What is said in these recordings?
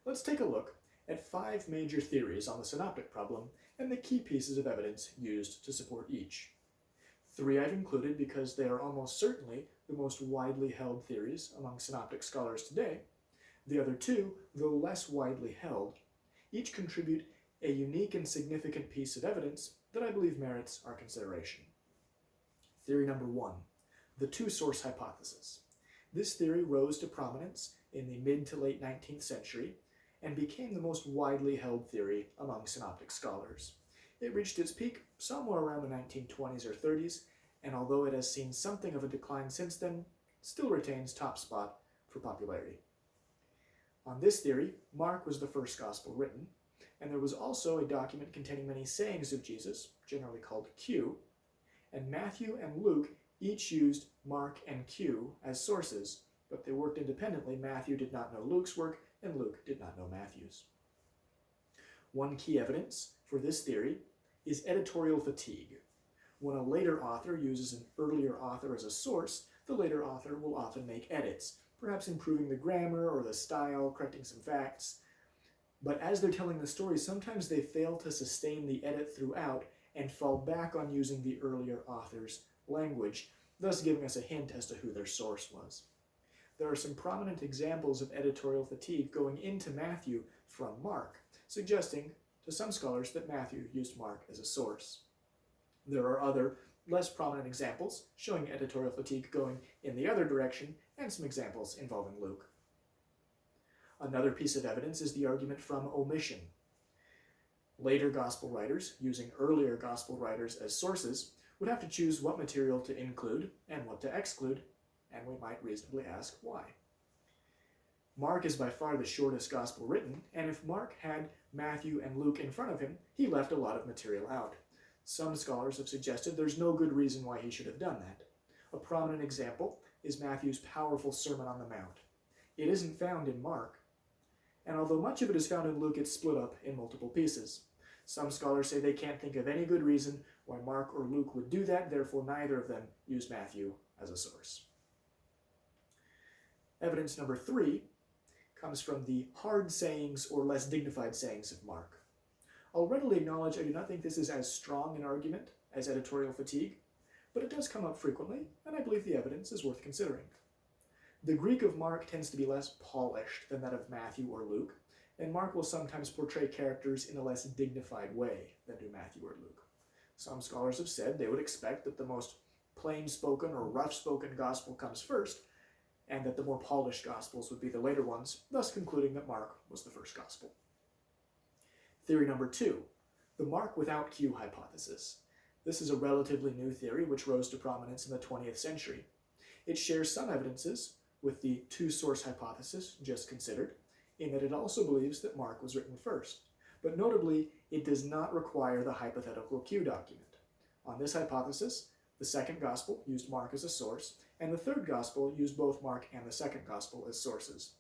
let's take a look at 5 major theories on the synoptic problem and the key pieces of evidence used to support each. 3 I've included because they are almost certainly the most widely held theories among synoptic scholars today. The other 2, though less widely held, each contribute a unique and significant piece of evidence that I believe merits our consideration. Theory number 1, the two-source hypothesis. This theory rose to prominence in the mid to late 19th century and became the most widely held theory among synoptic scholars. It reached its peak somewhere around the 1920s or 30s, and although it has seen something of a decline since then, still retains top spot for popularity. On this theory, Mark was the first gospel written, and there was also a document containing many sayings of Jesus, generally called Q, and Matthew and Luke each used Mark and Q as sources, but they worked independently. Matthew did not know Luke's work, and Luke did not know Matthew's. One key evidence for this theory is editorial fatigue. When a later author uses an earlier author as a source, the later author will often make edits, perhaps improving the grammar or the style, correcting some facts. But as they're telling the story, sometimes they fail to sustain the edit throughout and fall back on using the earlier author's language, thus giving us a hint as to who their source was. There are some prominent examples of editorial fatigue going into Matthew from Mark, suggesting to some scholars that Matthew used Mark as a source. There are other, less prominent examples showing editorial fatigue going in the other direction, and some examples involving Luke. Another piece of evidence is the argument from omission. Later gospel writers, using earlier gospel writers as sources, would have to choose what material to include and what to exclude, and we might reasonably ask why. Mark is by far the shortest gospel written, and if Mark had Matthew and Luke in front of him, he left a lot of material out. Some scholars have suggested there's no good reason why he should have done that. A prominent example is Matthew's powerful Sermon on the Mount. It isn't found in Mark, and although much of it is found in Luke, it's split up in multiple pieces. Some scholars say they can't think of any good reason why Mark or Luke would do that, therefore neither of them use Matthew as a source. Evidence number 3 comes from the hard sayings or less dignified sayings of Mark. I'll readily acknowledge I do not think this is as strong an argument as editorial fatigue, but it does come up frequently, and I believe the evidence is worth considering. The Greek of Mark tends to be less polished than that of Matthew or Luke, and Mark will sometimes portray characters in a less dignified way than do Matthew or Luke. Some scholars have said they would expect that the most plain-spoken or rough-spoken gospel comes first, and that the more polished gospels would be the later ones, thus concluding that Mark was the first gospel. Theory number 2, the Mark without Q hypothesis. This is a relatively new theory which rose to prominence in the 20th century. It shares some evidences with the two-source hypothesis just considered, in that it also believes that Mark was written first, but notably, it does not require the hypothetical Q document. On this hypothesis, the second gospel used Mark as a source, and the third gospel used both Mark and the second gospel as sources.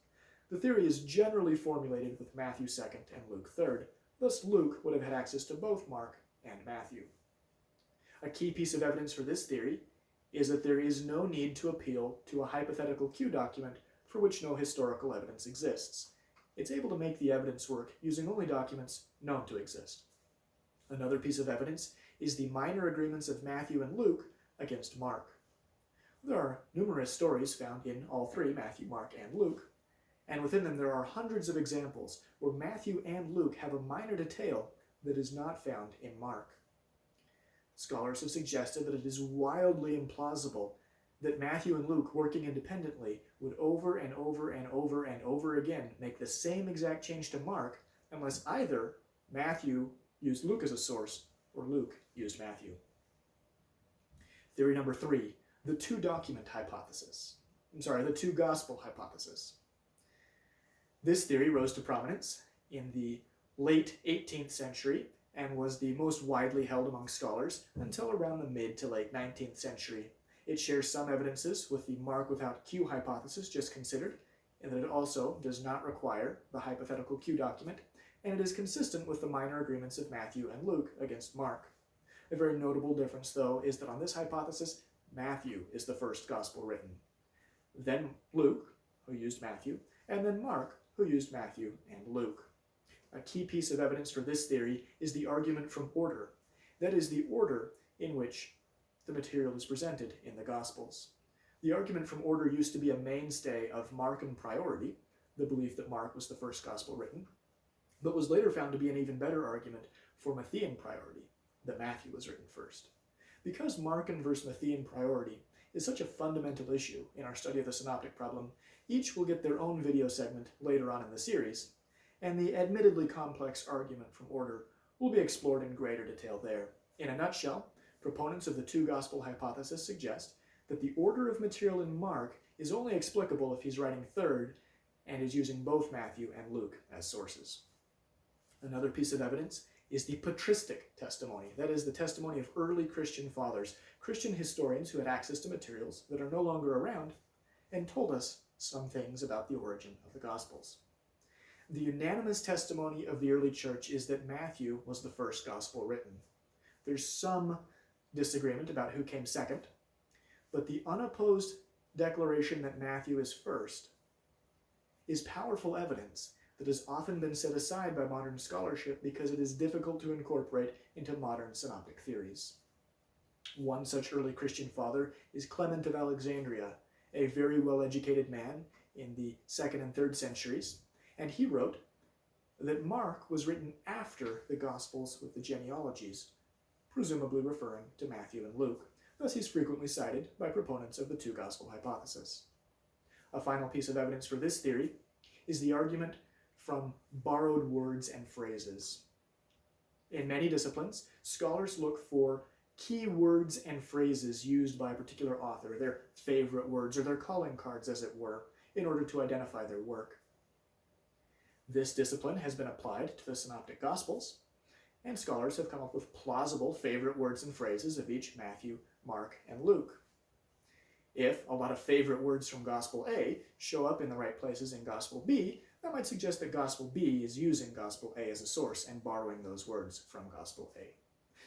The theory is generally formulated with Matthew 2nd and Luke 3rd, thus Luke would have had access to both Mark and Matthew. A key piece of evidence for this theory is that there is no need to appeal to a hypothetical Q document for which no historical evidence exists. It's able to make the evidence work using only documents known to exist. Another piece of evidence is the minor agreements of Matthew and Luke against Mark. There are numerous stories found in all 3, Matthew, Mark, and Luke, and within them there are hundreds of examples where Matthew and Luke have a minor detail that is not found in Mark. Scholars have suggested that it is wildly implausible that Matthew and Luke, working independently, would over and over and over and over again make the same exact change to Mark unless either Matthew used Luke as a source or Luke used Matthew. Theory number 3, the two-document hypothesis. The two-gospel hypothesis. This theory rose to prominence in the late 18th century and was the most widely held among scholars until around the mid to late 19th century. It shares some evidences with the Mark without Q hypothesis just considered, in that it also does not require the hypothetical Q document, and it is consistent with the minor agreements of Matthew and Luke against Mark. A very notable difference, though, is that on this hypothesis, Matthew is the first gospel written. Then Luke, who used Matthew, and then Mark, who used Matthew and Luke. A key piece of evidence for this theory is the argument from order. That is, the order in which the material is presented in the Gospels. The argument from order used to be a mainstay of Markan priority, the belief that Mark was the first Gospel written, but was later found to be an even better argument for Matthean priority, that Matthew was written first. Because Markan versus Matthean priority is such a fundamental issue in our study of the synoptic problem, each will get their own video segment later on in the series, and the admittedly complex argument from order will be explored in greater detail there. In a nutshell, proponents of the two-gospel hypothesis suggest that the order of material in Mark is only explicable if he's writing third and is using both Matthew and Luke as sources. Another piece of evidence is the patristic testimony, that is, the testimony of early Christian fathers, Christian historians who had access to materials that are no longer around, and told us some things about the origin of the Gospels. The unanimous testimony of the early church is that Matthew was the first Gospel written. There's some disagreement about who came second, but the unopposed declaration that Matthew is first is powerful evidence that has often been set aside by modern scholarship because it is difficult to incorporate into modern synoptic theories. One such early Christian father is Clement of Alexandria, a very well-educated man in the 2nd and 3rd centuries, and he wrote that Mark was written after the Gospels with the genealogies, presumably referring to Matthew and Luke. Thus he's frequently cited by proponents of the two-gospel hypothesis. A final piece of evidence for this theory is the argument from borrowed words and phrases. In many disciplines, scholars look for key words and phrases used by a particular author, their favorite words or their calling cards, as it were, in order to identify their work. This discipline has been applied to the Synoptic Gospels, and scholars have come up with plausible favorite words and phrases of each Matthew, Mark, and Luke. If a lot of favorite words from Gospel A show up in the right places in Gospel B, that might suggest that Gospel B is using Gospel A as a source and borrowing those words from Gospel A.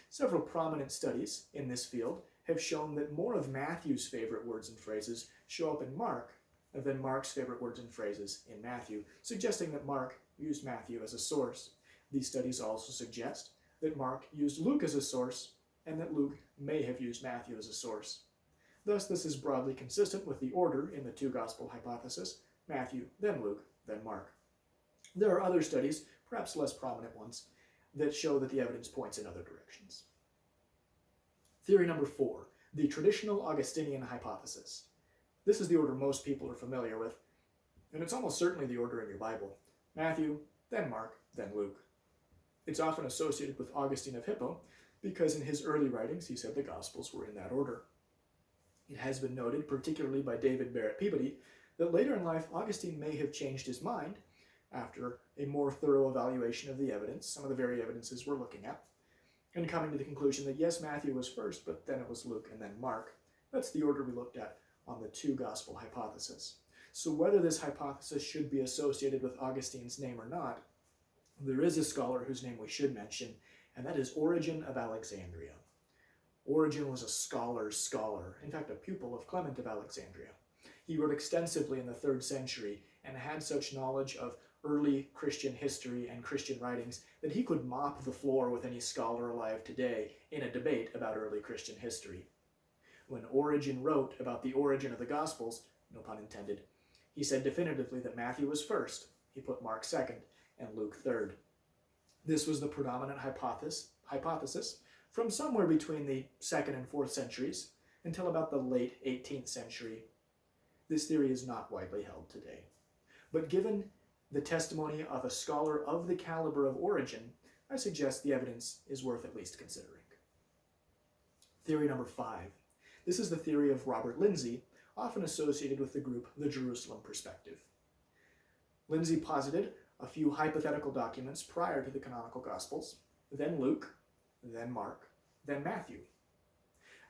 Several prominent studies in this field have shown that more of Matthew's favorite words and phrases show up in Mark than Mark's favorite words and phrases in Matthew, suggesting that Mark used Matthew as a source. These studies also suggest that Mark used Luke as a source, and that Luke may have used Matthew as a source. Thus, this is broadly consistent with the order in the two-gospel hypothesis: Matthew, then Luke, then Mark. There are other studies, perhaps less prominent ones, that show that the evidence points in other directions. Theory number 4, the traditional Augustinian hypothesis. This is the order most people are familiar with, and it's almost certainly the order in your Bible: Matthew, then Mark, then Luke. It's often associated with Augustine of Hippo because in his early writings he said the Gospels were in that order. It has been noted, particularly by David Barrett Peabody, that later in life Augustine may have changed his mind after a more thorough evaluation of the evidence, some of the very evidences we're looking at, and coming to the conclusion that yes, Matthew was first, but then it was Luke and then Mark. That's the order we looked at on the two-gospel hypothesis. So whether this hypothesis should be associated with Augustine's name or not, there is a scholar whose name we should mention, and that is Origen of Alexandria. Origen was a scholar's scholar, in fact a pupil of Clement of Alexandria. He wrote extensively in the 3rd century and had such knowledge of early Christian history and Christian writings that he could mop the floor with any scholar alive today in a debate about early Christian history. When Origen wrote about the origin of the Gospels, no pun intended, he said definitively that Matthew was first, he put Mark second, and Luke third. This was the predominant hypothesis from somewhere between the 2nd and 4th centuries until about the late 18th century. This theory is not widely held today. But given the testimony of a scholar of the caliber of Origen, I suggest the evidence is worth at least considering. Theory number 5. This is the theory of Robert Lindsay, often associated with the group the Jerusalem Perspective. Lindsay posited a few hypothetical documents prior to the canonical Gospels, then Luke, then Mark, then Matthew.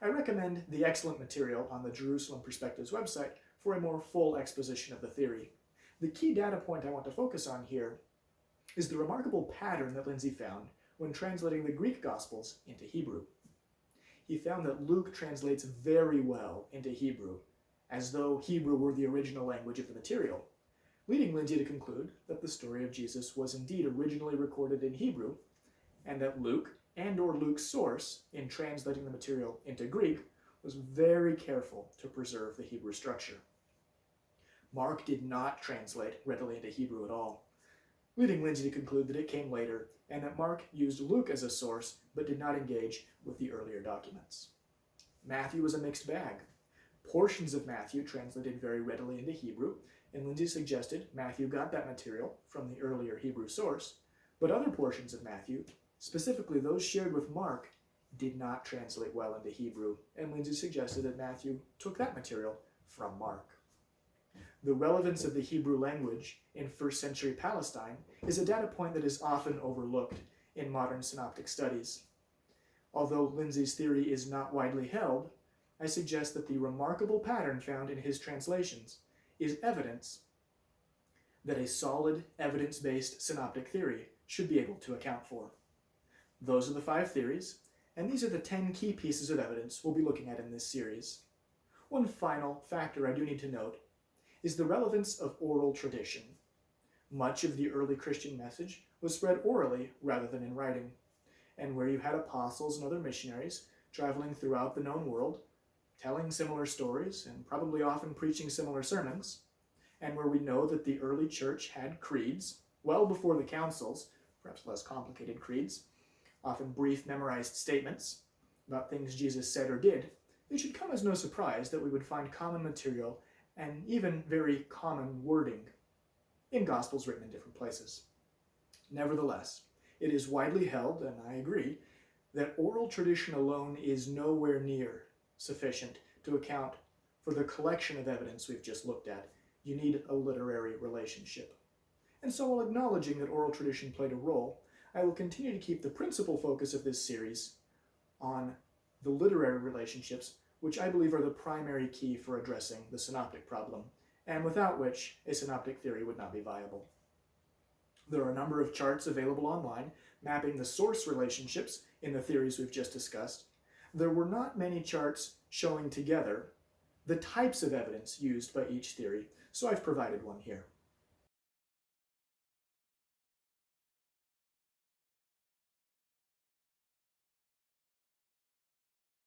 I recommend the excellent material on the Jerusalem Perspective's website for a more full exposition of the theory. The key data point I want to focus on here is the remarkable pattern that Lindsay found when translating the Greek Gospels into Hebrew. He found that Luke translates very well into Hebrew, as though Hebrew were the original language of the material. leading Lindsay to conclude that the story of Jesus was indeed originally recorded in Hebrew, and that Luke, and/or Luke's source, in translating the material into Greek, was very careful to preserve the Hebrew structure. Mark did not translate readily into Hebrew at all, leading Lindsay to conclude that it came later, and that Mark used Luke as a source, but did not engage with the earlier documents. Matthew was a mixed bag. Portions of Matthew translated very readily into Hebrew, and Lindsay suggested Matthew got that material from the earlier Hebrew source, but other portions of Matthew, specifically those shared with Mark, did not translate well into Hebrew, and Lindsay suggested that Matthew took that material from Mark. The relevance of the Hebrew language in first century Palestine is a data point that is often overlooked in modern synoptic studies. Although Lindsay's theory is not widely held, I suggest that the remarkable pattern found in his translations is evidence that a solid, evidence-based synoptic theory should be able to account for. Those are the 5 theories, and these are the 10 key pieces of evidence we'll be looking at in this series. One final factor I do need to note is the relevance of oral tradition. Much of the early Christian message was spread orally rather than in writing, and where you had apostles and other missionaries traveling throughout the known world, telling similar stories and probably often preaching similar sermons, and where we know that the early church had creeds, well before the councils, perhaps less complicated creeds, often brief memorized statements about things Jesus said or did, it should come as no surprise that we would find common material and even very common wording in Gospels written in different places. Nevertheless, it is widely held, and I agree, that oral tradition alone is nowhere near sufficient to account for the collection of evidence we've just looked at. You need a literary relationship. And so while acknowledging that oral tradition played a role, I will continue to keep the principal focus of this series on the literary relationships, which I believe are the primary key for addressing the synoptic problem, and without which a synoptic theory would not be viable. There are a number of charts available online mapping the source relationships in the theories we've just discussed. There were not many charts showing together the types of evidence used by each theory, so I've provided one here.